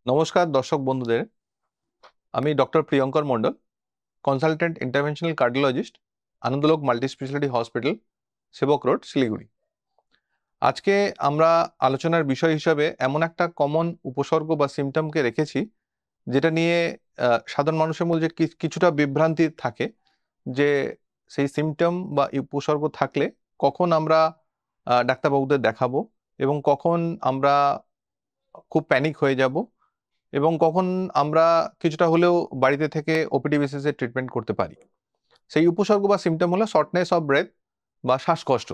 নমস্কার দর্শক বন্ধুদের। আমি doctor Priyankar Mondal, consultant interventional cardiologist, Anandalok multi speciality hospital, Sevoke road, Siliguri. আজকে আমরা আলোচনার বিষয় হিসাবে এমন একটা কমন উপসর্গ বা সিমটমকে রেখেছি যেটা নিয়ে সাধারণ মানুষের মধ্যে কিছুটা বিভ্রান্তি থাকে যে সেই সিমটম বা উপসর্গ থাকলে কখন আমরা ডাক্তারবাবুদের দেখাবো এবং কখন আমরা খুব প্যানিক হয়ে যাব এবং কখন আমরা কিছুটা হলেও বাড়িতে থেকে ওপিডি বেসিসে ট্রিটমেন্ট করতে পারি। সেই উপসর্গ বা সিমটম হলো শর্টনেস অফ ব্রেথ বা শ্বাসকষ্ট।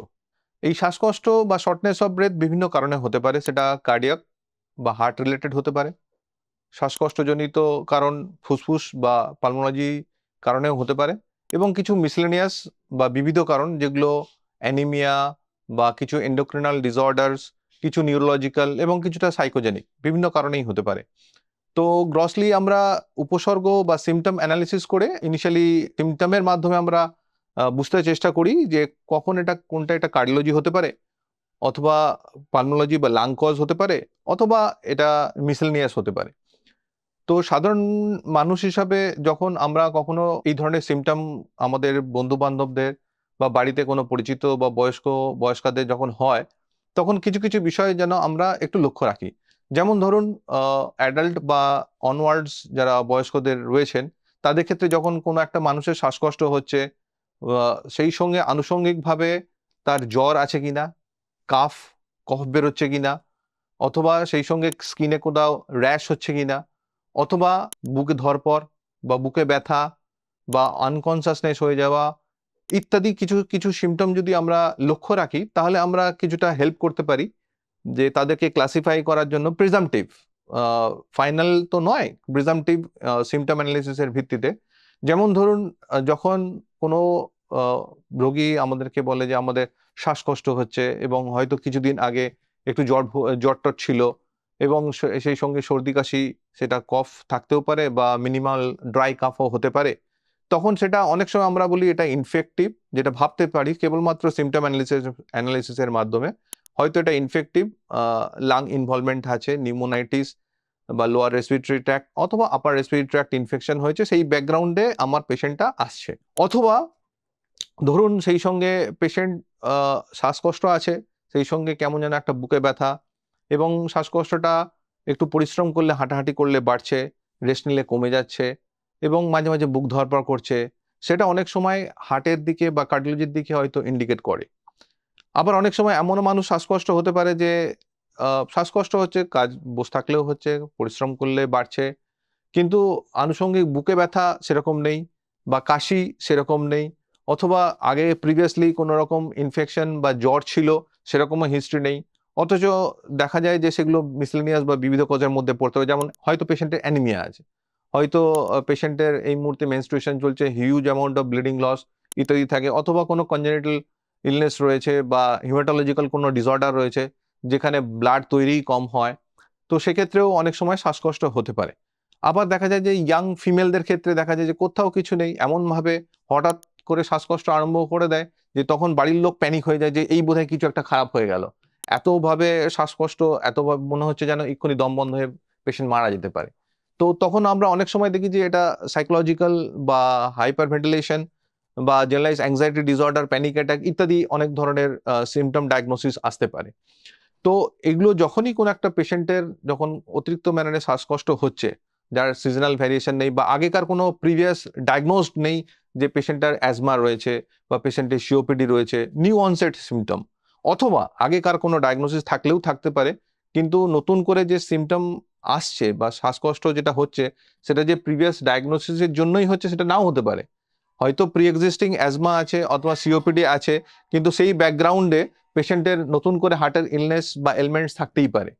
এই শ্বাসকষ্ট বা শর্টনেস অফ ব্রেথ বিভিন্ন কারণে হতে পারে, সেটা কার্ডিয়াক বা হার্ট রিলেটেড হতে পারে। শ্বাসকষ্টজনিত কারণ ফুসফুস বা পালমোলজি কারণেও হতে পারে এবং কিছু মিসলেনিয়াস বা বিবিধ কারণ, যেগুলো অ্যানিমিয়া বা কিছু এন্ডোক্রিনাল ডিসঅর্ডার্স, কিছু নিউরোলজিক্যাল এবং কিছুটা সাইকোজেনিক, বিভিন্ন কারণেই হতে পারে। তো গ্রসলি আমরা উপসর্গ বা সিমটম অ্যানালিসিস করে ইনিশিয়ালি সিমটমের মাধ্যমে আমরা বুঝতে চেষ্টা করি যে কখন কোনটা এটা কার্ডিওলজি হতে পারে, অথবা পালমোলজি বা লাং কজ হতে পারে, অথবা এটা মিসেলনিয়াস হতে পারে। তো সাধারণ মানুষ হিসাবে যখন আমরা কখনো এই ধরনের সিমটম আমাদের বন্ধু বান্ধবদের বা বাড়িতে কোনো পরিচিত বা বয়স্কদের যখন হয়, তখন কিছু কিছু বিষয় যেন আমরা একটু লক্ষ্য রাখি। যেমন ধরুন, অ্যাডাল্ট বা অনওয়ার্ডস যারা বয়স্কদের রয়েছেন, তাদের ক্ষেত্রে যখন কোনো একটা মানুষের শ্বাসকষ্ট হচ্ছে, সেই সঙ্গে আনুষঙ্গিকভাবে তার জ্বর আছে কিনা, কাফ কফ বেরোচ্ছে কিনা, অথবা সেই সঙ্গে স্কিনে কোথাও র্যাশ হচ্ছে কিনা, অথবা বুকে ধড়পড় বা বুকে ব্যথা বা আনকনসাসনেস হয়ে যাওয়া ইত্যাদি কিছু কিছু সিমটম যদি আমরা লক্ষ্য রাখি, তাহলে আমরা কিছুটা হেল্প করতে পারি যে তাদেরকে ক্লাসিফাই করার জন্য প্রিজাম্পটিভ, ফাইনাল তো নয়, প্রিজাম্পটিভ সিমটম অ্যানালিসিসের ভিত্তিতে। যেমন ধরুন, যখন কোনো রোগী আমাদেরকে বলে যে আমাদের শ্বাসকষ্ট হচ্ছে এবং হয়তো কিছুদিন আগে একটু জ্বর ছিল এবং সেই সঙ্গে সর্দি কাশি, সেটা কফ থাকতেও পারে বা মিনিমাল ড্রাই কাফও হতে পারে, তখন সেটা অনেক সময় আমরা বলি এটা ইনফেক্টিভ, যেটা ভাবতে পারি কেবলমাত্র সিমটম অ্যানালিসিসের মাধ্যমে। হয়তো এটা ইনফেক্টিভ, লাং ইনভলভমেন্ট আছে, নিউমোনাইটিস বা লোয়ার রেসপিরেটরি ট্র্যাক্ট অথবা আপার রেসপিরেটরি ট্র্যাক্ট ইনফেকশন হয়েছে, সেই ব্যাকগ্রাউন্ডে আমার পেশেন্টটা আসছে। অথবা ধরুন সেই সঙ্গে পেশেন্ট শ্বাসকষ্ট আছে, সেই সঙ্গে কেমন যেন একটা বুকে ব্যথা এবং শ্বাসকষ্টটা একটু পরিশ্রম করলে, হাঁটাহাঁটি করলে বাড়ছে, রেস্ট নিলে কমে যাচ্ছে এবং মাঝে মাঝে বুক ধড়ফড় করছে। সেটা অনেক সময় হার্টের দিকে বা কার্ডিওলজির দিকে হয়তো ইন্ডিকেট করে। আবার অনেক সময় এমনও মানুষ শ্বাসকষ্ট হতে পারে যে শ্বাসকষ্ট হচ্ছে, কাজ বসে থাকলেও হচ্ছে, পরিশ্রম করলে বাড়ছে, কিন্তু আনুষঙ্গিক বুকে ব্যথা সেরকম নেই বা কাশি সেরকম নেই, অথবা আগে প্রিভিয়াসলি কোনো রকম ইনফেকশন বা জ্বর ছিল, সেরকমও হিস্ট্রি নেই। অথচ দেখা যায় যে সেগুলো মিসলেনিয়াস বা বিবিধ কজের মধ্যে পড়তে হবে। যেমন হয়তো পেশেন্টের অ্যানিমিয়া আছে, হয়তো পেশেন্টের এই মুহূর্তে মেনস্ট্রুয়েশন চলছে, huge amount of bleeding loss ইত্যাদি থাকে, অথবা কোনো কনজেনিটাল ইলনেস রয়েছে বা হিমাটোলজিক্যাল কোনো ডিসঅর্ডার রয়েছে যেখানে ব্লাড তৈরি কম হয়। তো সেক্ষেত্রেও অনেক সময় শ্বাসকষ্ট হতে পারে। আবার দেখা যায় যে ইয়াং ফিমেলদের ক্ষেত্রে দেখা যায় যে কোথাও কিছু নেই, এমনভাবে হঠাৎ করে শ্বাসকষ্ট আরম্ভ করে দেয় যে তখন বাড়ির লোক প্যানিক হয়ে যায় যে এই বোধহয় কিছু একটা খারাপ হয়ে গেল। এতভাবে শ্বাসকষ্ট, এতভাবে মনে হচ্ছে যেন এক্ষুনি দম বন্ধ হয়ে পেশেন্ট মারা যেতে পারে। তো তখন আমরা অনেক সময় দেখি যে এটা সাইকোলজিক্যাল বা হাইপার ভেন্টিলেশন বা generalise anxiety disorder, panic attack ইত্যাদি অনেক ধরনের সিমটম ডায়াগনোসিস আসতে পারে। তো এগুলো যখনই কোনো একটা পেশেন্টের যখন অতিরিক্ত ম্যানারে শ্বাসকষ্ট হচ্ছে, যার সিজনাল ভ্যারিয়েশন নেই বা আগেকার কোনো প্রিভিয়াস ডায়াগনোসড নেই যে পেশেন্টটার অ্যাজমা রয়েছে বা পেশেন্টের সিওপিডি রয়েছে, নিউ অনসেট সিমটম, অথবা আগেকার কোনো ডায়াগনোসিস থাকলেও থাকতে পারে, কিন্তু নতুন করে যে সিমটম আসছে বা শ্বাসকষ্ট যেটা হচ্ছে, সেটা যে প্রিভিয়াস ডায়াগনোসিসের জন্যই হচ্ছে সেটা নাও হতে পারে। হয়তো প্রি এক্সিস্টিং অ্যাজমা আছে অথবা সিওপিডি আছে, কিন্তু সেই ব্যাকগ্রাউন্ডে পেশেন্টের নতুন করে হার্টের ইলনেস বা এলমেন্টস থাকতেই পারে।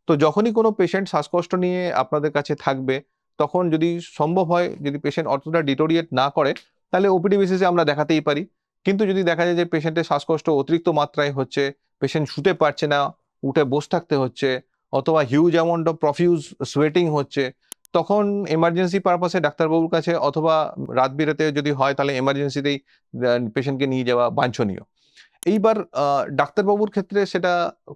তো যখনই কোনো পেশেন্ট শ্বাসকষ্ট নিয়ে আপনাদের কাছে থাকবে, তখন যদি সম্ভব হয়, যদি পেশেন্ট অতটা ডিটোরিয়েট না করে, তাহলে ওপিডি বেসিসে আমরা দেখাতেই পারি। কিন্তু যদি দেখা যায় যে পেশেন্টের শ্বাসকষ্ট অতিরিক্ত মাত্রায় হচ্ছে, পেশেন্ট শুতে পারছে না, উঠে বসে থাকতে হচ্ছে, অথবা huge amount of profuse sweating হচ্ছে, তখন এমার্জেন্সি পারপাসে ডাক্তারবাবুর কাছে, অথবা রাত বিরেতে যদি হয় তাহলে এমার্জেন্সিতেই পেশেন্টকে নিয়ে যাওয়া বাঞ্ছনীয়। এইবার ডাক্তারবাবুর ক্ষেত্রে সেটা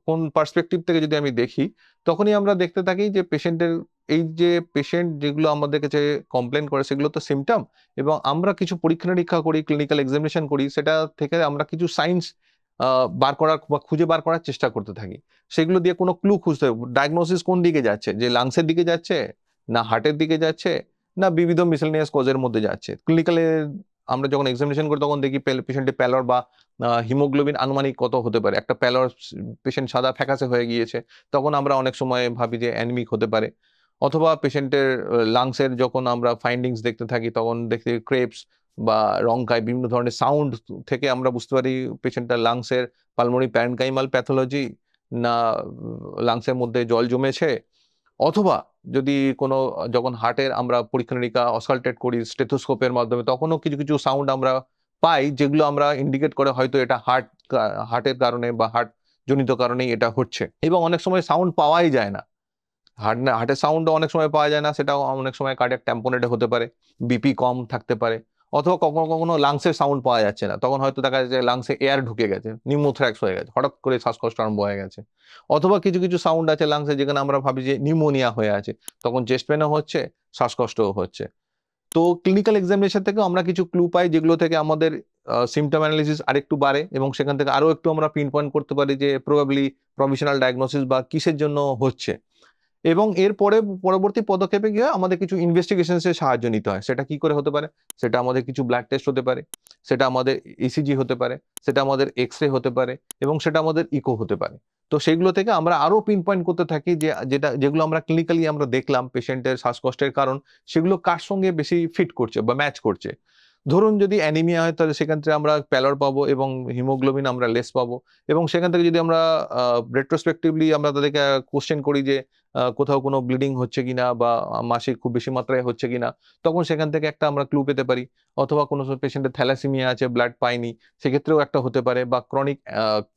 কোন পার্সপেক্টিভ থেকে যদি আমি দেখি, তখনই আমরা দেখতে থাকি যে পেশেন্টের এই যে পেশেন্ট যেগুলো আমাদের কাছে কমপ্লেন করে সেগুলো তো সিমটম, এবং আমরা কিছু পরীক্ষা নিরীক্ষা করি, ক্লিনিক্যাল এক্সামিনেশন করি, সেটা থেকে আমরা কিছু সাইন্স বার করার বা খুঁজে বার করার চেষ্টা করতে থাকি। সেগুলো দিয়ে কোনো ক্লু খুঁজতে হবে, ডায়াগনোসিস কোন দিকে যাচ্ছে, যে লাংসের দিকে যাচ্ছে, না হার্টের দিকে যাচ্ছে, না বিবিধ মিসেলেনিয়াস কজের মধ্যে যাচ্ছে। ক্লিনিক্যালে আমরা যখন এক্সামিনেশন করি তখন দেখি পেশেন্টের প্যালর বা হিমোগ্লোবিন আনুমানিক কত হতে পারে। একটা প্যালর পেশেন্ট সাদা ফ্যাকাসে হয়ে গিয়েছে, তখন আমরা অনেক সময় ভাবি যে অ্যানিমিক হতে পারে। অথবা পেশেন্টের লাংসের যখন আমরা ফাইন্ডিংস দেখতে থাকি তখন দেখতে ক্রেপস বা রংকায় বিভিন্ন ধরনের সাউন্ড থেকে আমরা বুঝতে পারি পেশেন্টটার লাংসের পালমোনারি প্যারেনকাইমাল প্যাথোলজি, না লাংসের মধ্যে জল জমেছে। অথবা যদি কোনো যখন হার্টের আমরা পরীক্ষা নিরীক্ষা অসকালটেট করি স্টেথোস্কোপের মাধ্যমে, তখনও কিছু কিছু সাউন্ড আমরা পাই যেগুলো আমরা ইন্ডিকেট করে হয়তো এটা হার্টের কারণে বা হার্ট জনিত কারণেই এটা হচ্ছে। এবং অনেক সময় সাউন্ড পাওয়াই যায় না, হার্টের সাউন্ডও অনেক সময় পাওয়া যায় না, সেটাও অনেক সময় কার্ডিয়াক ট্যাম্পোনেটে হতে পারে, বিপি কম থাকতে পারে। অথবা কখনো কখনো লাংসের সাউন্ড পাওয়া যাচ্ছে না, তখন হয়তো দেখা যাচ্ছে লাংসে এয়ার ঢুকে গেছে, নিউমোথ্রাক্স হয়ে গেছে, হঠাৎ করে শ্বাসকষ্ট আরম্ভ হয়ে গেছে। অথবা কিছু কিছু সাউন্ড আছে লাংসে যেখানে আমরা ভাবি যে নিউমোনিয়া হয়ে আছে, তখন চেস্ট পেনও হচ্ছে, শ্বাসকষ্টও হচ্ছে। তো ক্লিনিক্যাল এক্সামিনেশন থেকে আমরা কিছু ক্লু পাই যেগুলো থেকে আমাদের সিমটম অ্যানালিসিস আরেকটু বাড়ে, এবং সেখান থেকে আরো একটু আমরা পিন পয়েন্ট করতে পারি যে প্রবাবলি প্রভিশনাল ডায়াগনোসিস বা কিসের জন্য হচ্ছে। এবং এরপরে পরবর্তী পদক্ষেপে গিয়ে আমাদের কিছু ইনভেস্টিগেশনসের সাহায্য নিতে হয়। সেটা কি করে হতে পারে? সেটা আমাদের কিছু ব্লাড টেস্ট হতে পারে, সেটা আমাদের ইসিজি হতে পারে, সেটা আমাদের এক্স-রে হতে পারে, এবং সেটা আমাদের ইকো হতে পারে। তো সেগুলো থেকে আমরা আরো পিন পয়েন্ট করতে থাকি যে যেগুলো আমরা ক্লিনিক্যালি আমরা দেখলাম পেশেন্টের শ্বাসকষ্টের কারণ, সেগুলো কার সঙ্গে বেশি ফিট করছে বা ম্যাচ করছে। ধরুন যদি অ্যানিমিয়া হয় তাহলে সেখান থেকে আমরা প্যালর পাবো এবং হিমোগ্লোবিন আমরা লেস পাবো, এবং সেখান থেকে যদি আমরা রেট্রোস্পেক্টিভলি আমরা তাদেরকে কোশ্চেন করি যে কোথাও কোনো ব্লিডিং হচ্ছে কিনা বা মাসিক খুব বেশি মাত্রায় হচ্ছে কিনা, তখন সেখান থেকে একটা আমরা ক্লু পেতে পারি। অথবা কোনো পেশেন্টের থ্যালাসেমিয়া আছে, ব্লাড পায়নি, সেক্ষেত্রেও একটা হতে পারে। বা ক্রনিক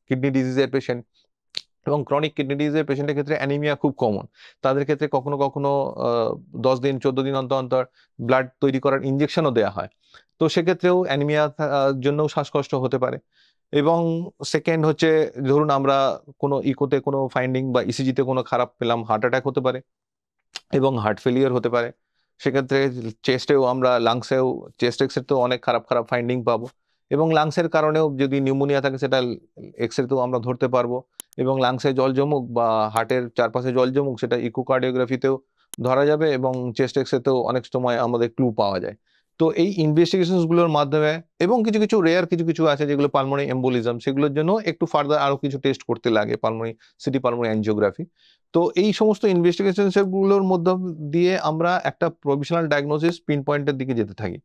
কিডনি ডিজিজের পেশেন্ট, এবং ক্রনিক কিডনি ডিজিজের পেশেন্টের ক্ষেত্রে অ্যানিমিয়া খুব কমন। তাদের ক্ষেত্রে কখনো কখনো 10 দিন 14 দিন অন্তর অন্তর ব্লাড তৈরি করার ইনজেকশনও দেওয়া হয়। তো সেক্ষেত্রেও অ্যানিমিয়া জন্যও শ্বাসকষ্ট হতে পারে। এবং সেকেন্ড হচ্ছে, ধরুন আমরা কোনো ইকোতে কোনো ফাইন্ডিং বা ইসিজিতে কোনো খারাপ পেলাম, হার্ট অ্যাটাক হতে পারে এবং হার্ট ফেলিয়ার হতে পারে। সেক্ষেত্রে চেস্টেও আমরা লাংসেও চেস্ট এক্সরেতেও অনেক খারাপ খারাপ ফাইন্ডিং পাবো, এবং লাংসের কারণেও যদি নিউমোনিয়া থাকে সেটা এক্সরেতেও আমরা ধরতে পারবো, এবং লাংসে জল জমুক বা হার্টের চারপাশে জল জমুক সেটা ইকোকার্ডিওগ্রাফিতেও ধরা যাবে, এবং চেস্ট এক্সরেতেও অনেক সময় আমাদের ক্লু পাওয়া যায়। তো এই ইনভেস্টিগেশনস গুলোর মাধ্যমে, এবং কিছু কিছু রেয়ার কিছু কিছু আছে যেগুলো পালমোনারি এম্বোলিজম, সেগুলোর জন্য একটু ফার্দার আরো কিছু টেস্ট করতে লাগে, পালমোনারি সিটি পালমোনারি অ্যানজিওগ্রাফি। তো এই সমস্ত ইনভেস্টিগেশনস গুলোর মধ্যে দিয়ে আমরা একটা প্রভিশনাল ডায়াগনোসিস পিন পয়েন্টের দিকে যেতে থাকি,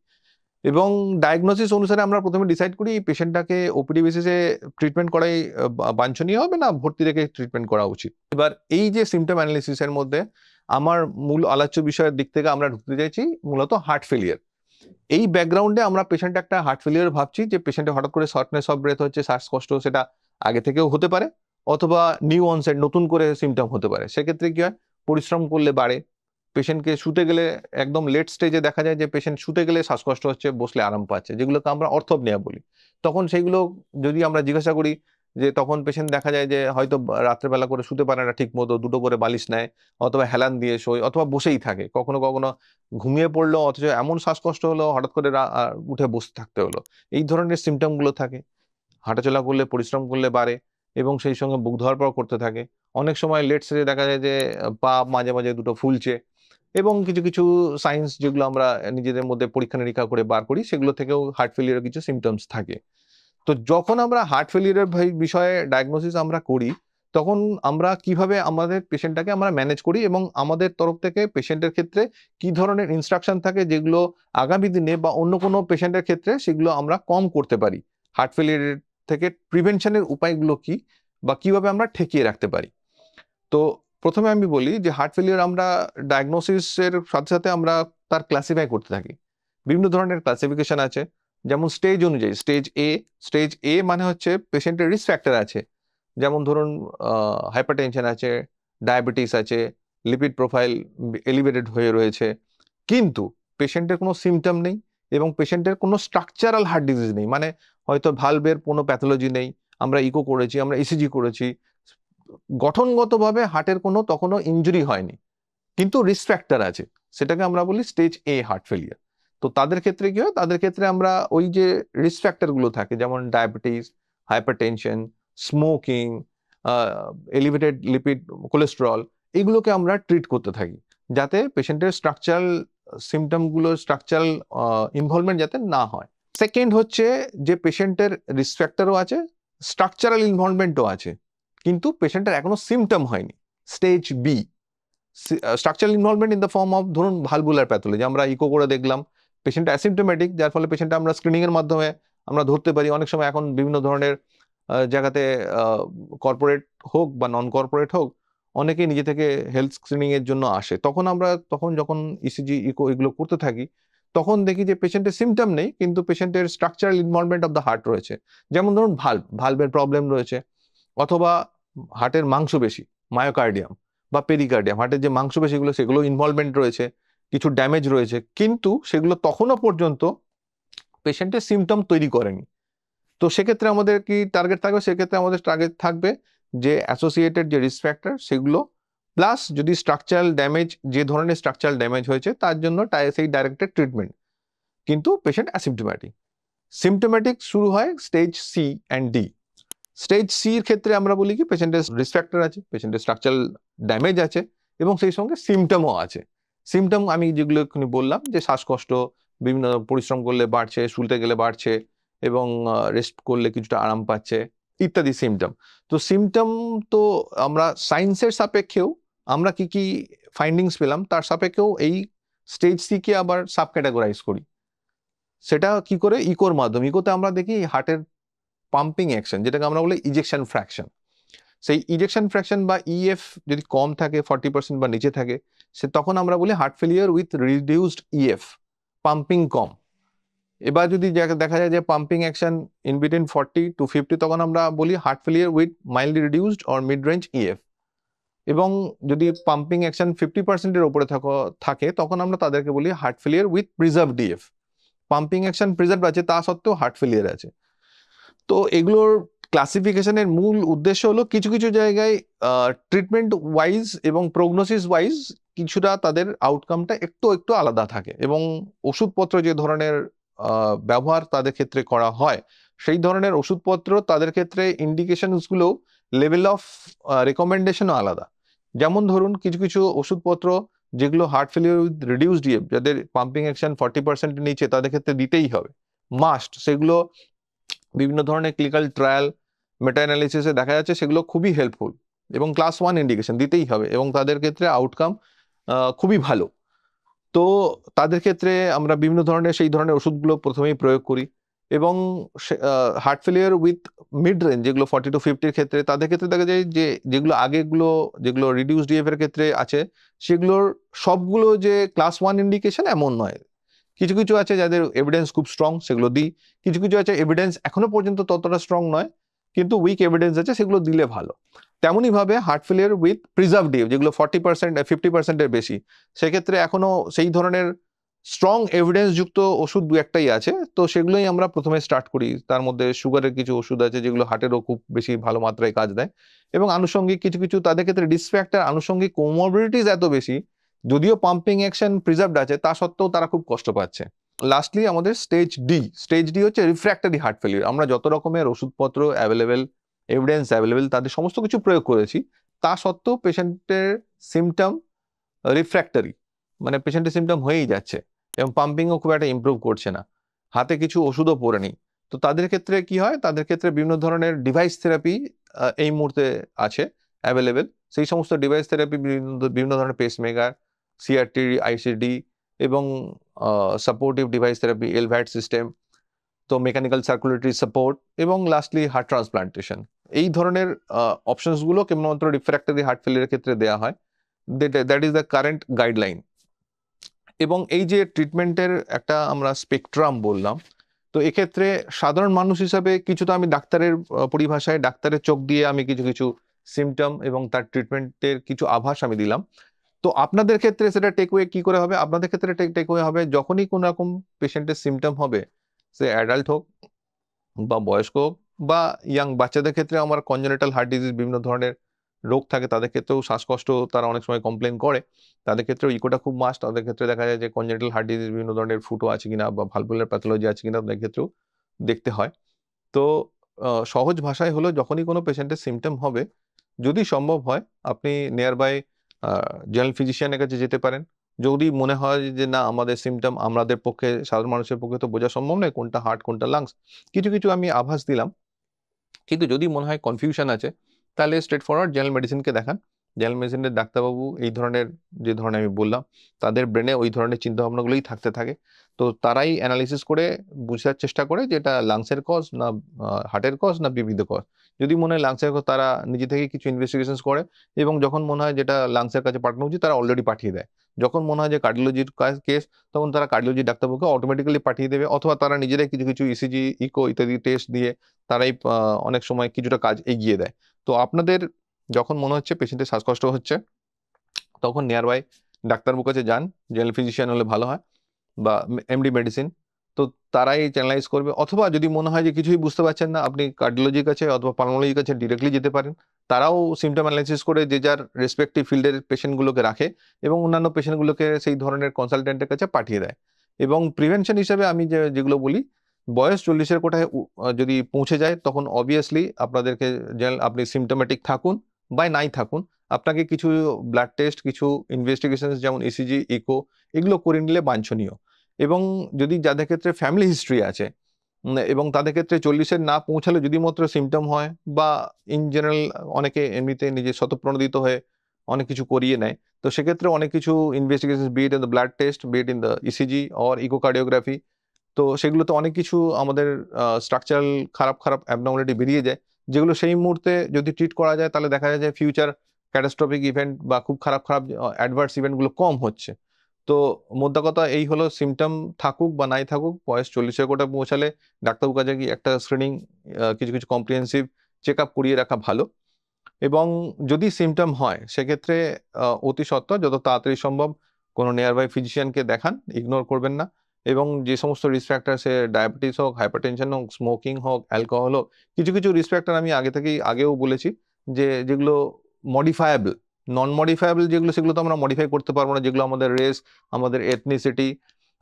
এবং ডায়াগনোসিস অনুসারে আমরা প্রথমে ডিসাইড করি এই পেশেন্টটাকে ওপিডি বেসিসে ট্রিটমেন্ট করাই বাঞ্ছনীয় হবে না ভর্তি রেখে ট্রিটমেন্ট করা উচিত। এবার এই যে সিমটম অ্যানালিসিসের মধ্যে আমার মূল আলোচ্য বিষয়ের দিক থেকে আমরা ঢুকতে চাইছি মূলত হার্ট ফেলিয়ার। এই ব্যাকগ্রাউন্ডে আমরা পেশেন্ট একটা হার্ট ফেলিয়ার ভাবছি যে পেশেন্টের হঠাৎ করে শর্টনেস অফ ব্রেথ হচ্ছে, শ্বাসকষ্ট, সেটা আগে থেকেও হতে পারে, অথবা নিউ অনসেট নতুন করে সিমটম হতে পারে। সেক্ষেত্রে কি হয়, পরিশ্রম করলে বাড়ে, পেশেন্টকে শুতে গেলে একদম লেট স্টেজে দেখা যায় যে পেশেন্ট শুতে গেলে শ্বাসকষ্ট হচ্ছে, বসলে আরাম পাচ্ছে, যেগুলোকে আমরা অর্থোপনিয়া বলি। তখন সেইগুলো যদি আমরা জিজ্ঞাসা করি, যে তখন পেশেন্ট দেখা যায় যে হয়তো রাত্রেবেলা করে শুতে পারে না ঠিক মতো, দুটো করে বালিশ নেয়, অথবা হেলান দিয়ে শোয়, অথবা বসেই থাকে, কখনো কখনো ঘুমিয়ে পড়লো অথচ এমন শ্বাসকষ্ট হলো হঠাৎ করে উঠে বসে থাকতে হলো। এই ধরনের সিমটম গুলো থাকে। হাঁটাচলা করলে পরিশ্রম করলে বাড়ে, এবং সেই সঙ্গে বুক ধড়ফড় করতে থাকে। অনেক সময় লেট স্টেজে দেখা যায় যে পা মাঝে মাঝে দুটো ফুলছে, এবং কিছু কিছু সাইন্স যেগুলো আমরা নিজেদের মধ্যে পরীক্ষা নিরীক্ষা করে বার করি, সেগুলো থেকেও হার্ট ফেলিয়ারের কিছু সিমটমস থাকে। তো যখন আমরা হার্ট ফেলিয়ারের বিষয়ে ডায়াগনোসিস আমরা করি, তখন আমরা কিভাবে আমাদের পেশেন্টটাকে আমরা ম্যানেজ করি, এবং আমাদের তরফ থেকে পেশেন্টের ক্ষেত্রে কি ধরনের ইনস্ট্রাকশন থাকে যেগুলো আগামী দিনে বা অন্য কোনো পেশেন্টের ক্ষেত্রে সেগুলো আমরা কম করতে পারি, হার্ট ফেলিয়ারের থেকে প্রিভেনশনের উপায়গুলো কি, বা কিভাবে আমরা ঠেকিয়ে রাখতে পারি। তো প্রথমে আমি বলি যে হার্ট ফেলিয়ার আমরা ডায়াগনোসিসের সাথে সাথে আমরা তার ক্লাসিফাই করতে থাকি। বিভিন্ন ধরনের ক্লাসিফিকেশন আছে, যেমন স্টেজ অনুযায়ী। স্টেজ এ মানে হচ্ছে পেশেন্টের রিস্ক ফ্যাক্টর আছে, যেমন ধরুন হাইপারটেনশন আছে, ডায়াবেটিস আছে, লিপিড প্রোফাইল এলিভেটেড হয়ে রয়েছে, কিন্তু পেশেন্টের কোনো সিমটম নেই, এবং পেশেন্টের কোনো স্ট্রাকচারাল হার্ট ডিজিজ নেই, মানে হয়তো ভালভের কোনো প্যাথোলজি নেই, আমরা ইকো করেছি, আমরা ইসিজি করেছি, গঠনগতভাবে হার্টের কোনো তখনও ইনজুরি হয়নি, কিন্তু রিস্ক ফ্যাক্টর আছে, সেটাকে আমরা বলি স্টেজ এ হার্ট ফেলিয়ার। তো তাদের ক্ষেত্রে কি হয়, তাদের ক্ষেত্রে আমরা ওই যে রিস্ক ফ্যাক্টর গুলো থাকে, যেমন diabetes, hypertension, smoking, elevated lipid, cholesterol, এগুলোকে আমরা ট্রিট করতে থাকি যাতে পেশেন্টের স্ট্রাকচারাল সিমটমগুলো, স্ট্রাকচারাল ইনভলভমেন্ট যাতে না হয়। সেকেন্ড হচ্ছে যে পেশেন্টের রিস্ক ফ্যাক্টরও আছে, স্ট্রাকচারাল ইনভলভমেন্টও আছে, কিন্তু পেশেন্টের এখনো সিমটম হয়নি, stage B. Structural involvement in the form of, ধরুন ভালভুলার প্যাথোলজি, আমরা ইকো করে দেখলাম পেশেন্ট অ্যাসিমটোমেটিক, যার ফলে পেশেন্ট আমরা স্ক্রিনিং এর মাধ্যমে আমরা ধরতে পারি। অনেক সময় এখন বিভিন্ন ধরনের জায়গাতে কর্পোরেট হোক বা নন কর্পোরেট হোক, অনেকেই নিজে থেকে হেলথ স্ক্রিনিং এর জন্য আসে। তখন যখন ইসিজি, ইকো এগুলো করতে থাকি, তখন দেখি যে পেশেন্টের সিমটম নেই, কিন্তু পেশেন্টের structural involvement of the heart রয়েছে। যেমন ধরুন ভালভের প্রবলেম রয়েছে, অথবা হার্টের মাংসপেশি, মায়োকার্ডিয়াম বা পেরিকার্ডিয়াম, হার্টের যে মাংসপেশিগুলো সেগুলো ইনভলভমেন্ট রয়েছে, কিছু ড্যামেজ রয়েছে, কিন্তু সেগুলো তখনও পর্যন্ত পেশেন্টের সিমটম তৈরি করেনি। তো সেক্ষেত্রে আমাদের কি টার্গেট থাকবে? সেক্ষেত্রে আমাদের টার্গেট থাকবে যে অ্যাসোসিয়েটেড যে রিস্ক ফ্যাক্টর সেগুলো, প্লাস যদি স্ট্রাকচারাল ড্যামেজ, যে ধরনের স্ট্রাকচারাল ড্যামেজ হয়েছে তার জন্য সেই ডাইরেক্টেড ট্রিটমেন্ট, কিন্তু পেশেন্ট অ্যাসিমটোম্যাটিক। সিমটোম্যাটিক শুরু হয় stage C and D. Stage C এর ক্ষেত্রে আমরা বলি কি পেশেন্টের রিস্ক ফ্যাক্টর আছে, পেশেন্টের স্ট্রাকচারাল ড্যামেজ আছে, এবং সেই সঙ্গে সিমটমও আছে। সিমটম আমি যেগুলো এক্ষুনি বললাম, যে শ্বাসকষ্ট বিভিন্ন পরিশ্রম করলে বাড়ছে, শুলতে গেলে বাড়ছে, এবং রেস্ট করলে কিছুটা আরাম পাচ্ছে, ইত্যাদি সিমটম। তো সিমটম তো আমরা সায়েন্সের সাপেক্ষেও আমরা কি কি ফাইন্ডিংস পেলাম তার সাপেক্ষেও এই স্টেজ সি কে আবার সাব ক্যাটাগরাইজ করি। সেটা কি করে? ইকোর মাধ্যমে। ইকোতে আমরা দেখি হার্টের পাম্পিং অ্যাকশন, যেটাকে আমরা বলি ইজেকশন ফ্র্যাকশন। সেই ইজেকশন ফ্র্যাকশন বা ইএফ যদি কম থাকে, 40% বা নিচে থাকে, তখন আমরা বলি heart failure with reduced EF, pumping কম। এবার যদি দেখা যায় যে pumping action in between 40 to 50, তখন আমরা বলি heart failure with mildly reduced or mid range EF. এবং যদি পাম্পিং অ্যাকশন 50%-এর উপরে থাকে, তখন আমরা তাদেরকে বলি heart failure with preserved EF. Pumping action preserve আছে, তা সত্ত্বেও হার্ট ফেলিয়ার আছে। তো এগুলোর ক্লাসিফিকেশনের মূল উদ্দেশ্য হলো কিছু কিছু জায়গায় ট্রিটমেন্ট ওয়াইজ এবং প্রগনোসিস ওয়াইজ কিছুটা তাদের আউটকামটা একটু একটু আলাদা থাকে, এবং ওষুধপত্র যে ধরনের ব্যবহার তাদের ক্ষেত্রে করা হয়, সেই ধরনের ওষুধপত্র তাদের ক্ষেত্রে ইন্ডিকেশনসগুলো, লেভেল অফ রেকমেন্ডেশনও আলাদা। যেমন ধরুন কিছু কিছু ওষুধপত্র যেগুলো heart failure with reduced EF, যাদের পাম্পিং অ্যাকশন 40%-এর নিচে, তাদের ক্ষেত্রে দিতেই হবে, মাস্ট। সেগুলো বিভিন্ন ধরনের ক্লিনিক্যাল ট্রায়াল, মেটা অ্যানালিসিসে দেখা যাচ্ছে সেগুলো খুবই হেল্পফুল, এবং ক্লাস 1 ইন্ডিকেশন দিতেই হবে, এবং তাদের ক্ষেত্রে আউটকাম খুবই ভালো। তো তাদের ক্ষেত্রে আমরা বিভিন্ন ধরনের সেই ধরনের ওষুধগুলো প্রথমেই প্রয়োগ করি। এবং heart failure with mid range, যেগুলো 40 to 50-এর ক্ষেত্রে, তাদের ক্ষেত্রে দেখা যায় যে যেগুলো রিডিউসড ডিএফ এর ক্ষেত্রে আছে, সেগুলোর সবগুলো যে ক্লাস 1 ইন্ডিকেশন এমন নয়। কিছু কিছু আছে যাদের এভিডেন্স খুব স্ট্রং, সেগুলো দিই। কিছু কিছু আছে এভিডেন্স এখনো পর্যন্ত ততটা স্ট্রং নয়, কিন্তু উইক এভিডেন্স আছে, সেগুলো দিলে ভালো। তেমনই ভাবে heart failure with preserve DF, যেগুলো 40%, 50%-এর বেশি, সেক্ষেত্রে এখনো সেই ধরনের স্ট্রং এভিডেন্স যুক্ত ওষুধ দু একটাই আছে, তো সেগুলোই আমরা প্রথমে স্টার্ট করি। তার মধ্যে সুগারের কিছু ওষুধ আছে যেগুলো হার্টেরও খুব বেশি ভালো মাত্রায় কাজ দেয়, এবং আনুষঙ্গিক কিছু কিছু তাদের ক্ষেত্রে রিস্ক ফ্যাক্টর, আনুষঙ্গিক কোমরবিডিটিস এত বেশি, যদিও পাম্পিং অ্যাকশন প্রিজার্ভড আছে, তা সত্ত্বেও তারা খুব কষ্ট পাচ্ছে। লাস্টলি আমাদের স্টেজ ডি। স্টেজ ডি হচ্ছে রিফ্র্যাক্টরি হার্ট ফেলিয়ার। আমরা যত রকমের ওষুধপত্র অ্যাভেলেবেল, এভিডেন্স অ্যাভেলেবেল, তাদের সমস্ত কিছু প্রয়োগ করেছি, তা সত্ত্বেও পেশেন্টের সিমটম রিফ্র্যাক্টরি, মানে পেশেন্টের সিমটম হয়েই যাচ্ছে, এবং পাম্পিংও খুব একটা ইমপ্রুভ করছে না, হাতে কিছু ওষুধও পড়ে নেই। তো তাদের ক্ষেত্রে কি হয়? তাদের ক্ষেত্রে বিভিন্ন ধরনের ডিভাইস থেরাপি এই মুহূর্তে আছে অ্যাভেলেবেল। সেই সমস্ত ডিভাইস থেরাপি, বিভিন্ন ধরনের পেসমেকার, সিআরটি, আইসিডি, এবং সাপোর্টিভ ডিভাইস থেরাপি, এলভ্যাট সিস্টেম, তো মেকানিক্যাল সার্কুলেটরি সাপোর্ট, এবং লাস্টলি হার্ট ট্রান্সপ্লান্টেশন। এই ধরনের অপশনসগুলো কেবলমাত্র রিফ্র্যাক্টরি হার্ট ফেলিয়ারের ক্ষেত্রে দেওয়া হয়। That is the current guideline. এবং এই যে ট্রিটমেন্টের একটা আমরা স্পেকট্রাম বললাম, তো এক্ষেত্রে সাধারণ মানুষ হিসাবে কিছুটা আমি ডাক্তারের পরিভাষায়, ডাক্তারের চোখ দিয়ে আমি কিছু কিছু সিমটম এবং তার ট্রিটমেন্টের কিছু আভাস আমি দিলাম। তো আপনাদের ক্ষেত্রে সেটা টেকওয়ে কি করে হবে? আপনাদের ক্ষেত্রে টেকওয়ে হবে, যখনই কোনো রকম পেশেন্টের সিমটম হবে, সে অ্যাডাল্ট হোক বা বয়স্ক হোক বা ইয়াং বাচ্চাদের ক্ষেত্রে, আমার কনজেনিটাল হার্ট ডিজিজ, বিভিন্ন ধরনের রোগ থাকে তাদের ক্ষেত্রেও শ্বাসকষ্ট তারা অনেক সময় কমপ্লেন করে, তাদের ক্ষেত্রেও ইকোটা খুব মাস্ট। তাদের ক্ষেত্রে দেখা যায় যে কনজেনিটাল হার্ট ডিজিজ বিভিন্ন ধরনের ফুটো আছে কিনা বা ভালভুলার প্যাথোলজি আছে কিনা তাদের ক্ষেত্রেও দেখতে হয়। তো সহজ ভাষায় হলো যখনই কোনো পেশেন্টের সিমটম হবে, যদি সম্ভব হয় আপনি নিয়ার বাই জেনারেল ফিজিশিয়ানের কাছে যেতে পারেন। যদি মনে হয় যে না আমাদের সিমটম আমাদের পক্ষে, সাধারণ মানুষের পক্ষে তো বোঝা সম্ভব নয় কোনটা হার্ট কোনটা লাংস, কিছু কিছু আমি আভাস দিলাম। কিন্তু যদি মনে হয় কনফিউশন আছে তাহলে স্ট্রেট ফরওয়ার্ড জেনারেল মেডিসিনকে দেখান। জেনারেল মেডিসিনের ডাক্তারবাবু এই ধরনের যে ধরনের আমি বললাম তাদের ব্রেনে ওই ধরনের চিন্তাভাবনাগুলোই থাকতে থাকে। তো তারাই অ্যানালিসিস করে বুঝার চেষ্টা করে যে এটা লাংসের কজ না হার্টের কজ না বিবিধ কজ। যদি মনে হয় লাংসের কজ তারা নিজে থেকে কিছু ইনভেস্টিগেশন করে, এবং যখন মনে হয় যেটা লাংসের কাছে পাঠানো উচিত তারা অলরেডি পাঠিয়ে দেয়। যখন মনে হয় যে কার্ডিওলজির কেস তখন তারা কার্ডিওলজি ডাক্তারবাবুকে অটোমেটিক্যালি পাঠিয়ে দেবে, অথবা তারা নিজেরাই কিছু কিছু ইসিজি ইকো ইত্যাদি টেস্ট দিয়ে তারাই অনেক সময় কিছুটা কাজ এগিয়ে দেয়। তো আপনাদের যখন মনে হচ্ছে পেশেন্টের শ্বাসকষ্ট হচ্ছে তখন নিয়ার বাই ডাক্তারবাবুর কাছে যান, জেনারেল ফিজিশিয়ান হলে ভালো হয়, বা এমডি মেডিসিন। তো তারাই চ্যানেলাইজ করবে, অথবা যদি মনে হয় যে কিছুই বুঝতে পারছেন না আপনি কার্ডিওলজির কাছে অথবা পালমোলজির কাছে ডিরেক্টলি যেতে পারেন। তারাও সিমটম অ্যানালাইসিস করে যে যার রেসপেক্টিভ ফিল্ডের পেশেন্টগুলোকে রাখে এবং অন্যান্য পেশেন্টগুলোকে সেই ধরনের কনসালটেন্টের কাছে পাঠিয়ে দেয়। এবং প্রিভেনশন হিসেবে আমি যেগুলো বলি, বয়স 40-এর কোঠায় যদি পৌঁছে যায় তখন অবভিয়াসলি আপনাদেরকে আপনি সিমটোমেটিক থাকুন বা নাই থাকুন, আপনাকে কিছু ব্লাড টেস্ট, কিছু ইনভেস্টিগেশন যেমন ইসিজি ইকো এগুলো করে নিলে বাঞ্ছনীয়। এবং যদি যাদের ক্ষেত্রে ফ্যামিলি হিস্ট্রি আছে এবং তাদের ক্ষেত্রে 40-এর না পৌঁছালে যদি মাত্র সিমটম হয়, বা ইন জেনারেল অনেকে এমনিতে নিজে স্বতঃপ্রণোদিত হয়ে অনেক কিছু করিয়ে নেয়, তো সেক্ষেত্রে অনেক কিছু investigation be it in the blood test, be it in the ECG or echocardiography, তো সেগুলোতে অনেক কিছু আমাদের স্ট্রাকচারাল খারাপ খারাপ অ্যাবনর্মালিটি বেরিয়ে যায়, যেগুলো সেই মুহূর্তে যদি ট্রিট করা যায় তাহলে দেখা যায় যে ফিউচার ক্যাটাস্ট্রফিক ইভেন্ট বা খুব খারাপ খারাপ অ্যাডভার্স ইভেন্টগুলো কম হচ্ছে। তো মোদ্দা কথা এই হলো, সিমটম থাকুক বা নাই থাকুক, বয়স 40-এর কোটা পৌঁছালে ডাক্তারবাবুর কাছে গিয়ে একটা স্ক্রিনিং, কিছু কিছু কম্প্রিহেন্সিভ চেক আপ করিয়ে রাখা ভালো। এবং যদি সিমটম হয় সেক্ষেত্রে অতি সত্বর যত তাড়াতাড়ি সম্ভব কোনো নিয়ার বাই ফিজিশিয়ানকে দেখান, ইগনোর করবেন না। এবং যে সমস্ত রিস্ক ফ্যাক্টর, সে ডায়াবেটিস হোক, হাইপারটেনশন হোক, স্মোকিং হোক, অ্যালকোহল হোক, কিছু কিছু রিস্ক ফ্যাক্টর আমি আগেও বলেছি যে যেগুলো মডিফায়েবল, নন মডিফায়েবল যেগুলো সেগুলো তো আমরা মডিফাই করতে পারবো না, যেগুলো আমাদের রেস, আমাদের এথনিসিটি,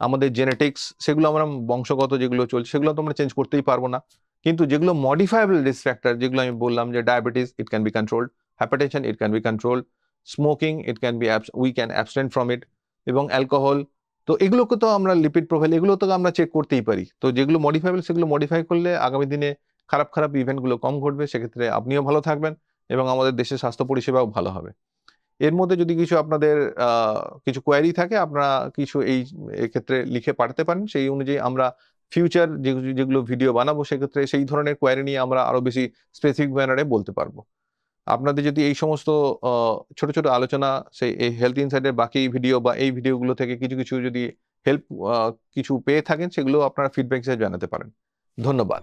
আমাদের জেনেটিক্স, সেগুলো আমরা বংশগত যেগুলো চলছে সেগুলো তো আমরা চেঞ্জ করতেই পারবো না। কিন্তু যেগুলো মডিফায়েবল রিস্ক ফ্যাক্টর, যেগুলো আমি বললাম যে diabetes it can be controlled, hypertension it can be controlled, smoking it can be we can abstain from it, এবং অ্যালকোহল, তো এগুলোকে তো আমরা লিপিড প্রোফাইল এগুলো তো আমরা চেক করতেই পারি। তো যেগুলো মডিফাইবল সেগুলো মডিফাই করলে আগামী দিনে খারাপ খারাপ ইভেন্টগুলো কম ঘটবে, সেক্ষেত্রে আপনিও ভালো থাকবেন এবং আমাদের দেশের স্বাস্থ্য পরিষেবাও ভালো হবে। এর মধ্যে যদি কিছু আপনাদের কিছু কোয়ারি থাকে আপনারা কিছু এক্ষেত্রে লিখে পাঠাতে পারেন, সেই অনুযায়ী আমরা ফিউচার যেগুলো ভিডিও বানাবো সেক্ষেত্রে সেই ধরনের কোয়ারি নিয়ে আমরা আরো বেশি স্পেসিফিক ম্যানারে বলতে পারবো। আপনাদের যদি এই সমস্ত ছোট ছোট আলোচনা, সেই এই হেলথ ইনসাইটের বাকি ভিডিও বা এই ভিডিওগুলো থেকে কিছু কিছু যদি হেল্প কিছু পেয়ে থাকেন সেগুলো আপনারা ফিডব্যাক হিসেবে জানাতে পারেন। ধন্যবাদ।